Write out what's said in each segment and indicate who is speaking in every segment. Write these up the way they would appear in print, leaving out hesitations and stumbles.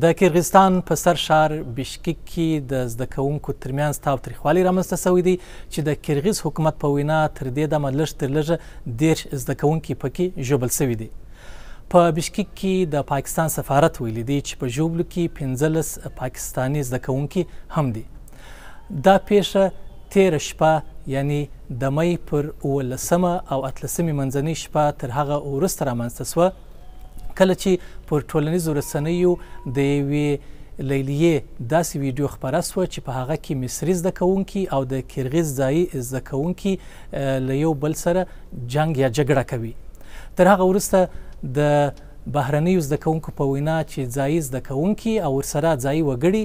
Speaker 1: د کرغستان په سر ښار بشکیک کې د زده کوونکو ترمنځ تاوتریخوالی رامنځته شوی دی چې د کرغز حکومت په وینا تر دې دمه لږ تر لږه 10 زده کوونکي پکې ژوبل شوي دي. په بشکیک کې د پاکستان سفارت ویلي دی چې په ژوبلو کې 15 پاکستاني زده کوونکي هم دي. دا پیښه تیره شپه یعنی د می پر 18 او 18 منځنۍ شپه تر هغه وروسته رامنځته شوه کله چې پر ټولنیزو رسنیو د یوې لیلیې داسې ویډیو خپره شوه چې په هغه کې مصري زده کوونکي او د کرغز ځایي زده کوونکي له یو بل سره جنګ یا جګړه کوي. تر هغه وروسته د بهرنیو زده کوونکو په وینا چې ځایي زده کوونکي او ورسره ځایي وګړي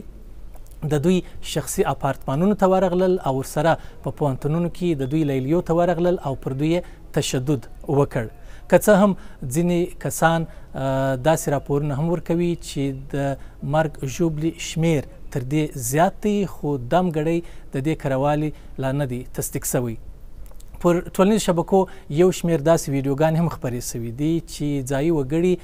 Speaker 1: د دوی شخصي اپارتمانونو ته ورغلل او ورسره په پوهنتونونو کې د دوی لیلیو ته ورغلل او پر دوی تشدد وکړ. که څه هم ځینې کسان داسې راپورونه هم ورکوي چې د مرګ ژوبلې شمیر تر دې زیات دی خو دم ګړی د دې کروالي لا نه دی تصدیق شوی. پر ټولنیزو شبکو یو شمیر داسې ویډیوګانې هم خپرې شوي دي چې ځایي وګړي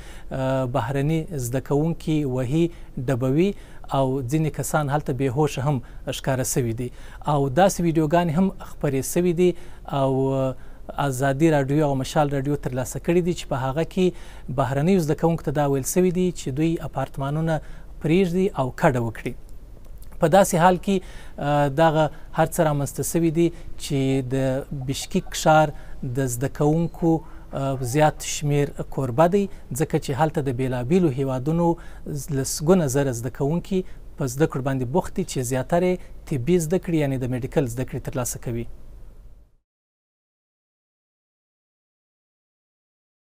Speaker 1: بهرني زده کوونکي وهي ډبوي او ځینې کسان هلته بېهوشه هم ښکاره شوي دي او داسې ویډیوګانې هم خپرې شوي دي او ازادي راډیو او مشال راډیو ترلاسه کړي دي چې په هغه کې بهرنیو زده کوونکو ته دا ویل شوي دي چې دوی اپارتمانونه پرېږدي او کډه وکړي. په داسې حال کې دغه هر څه رامنځته شوي دي چې د بشکیک ښار د زده کوونکو زیات شمیر کوربه دی ځکه چې هلته د بېلابېلو هیوادونو لسګونه زره زده کوونکي په زده کړو باندې بوخت دي چې زیاتره طبي زده کړې یعنې د میډیکل زده کړې ترلاسه کوي.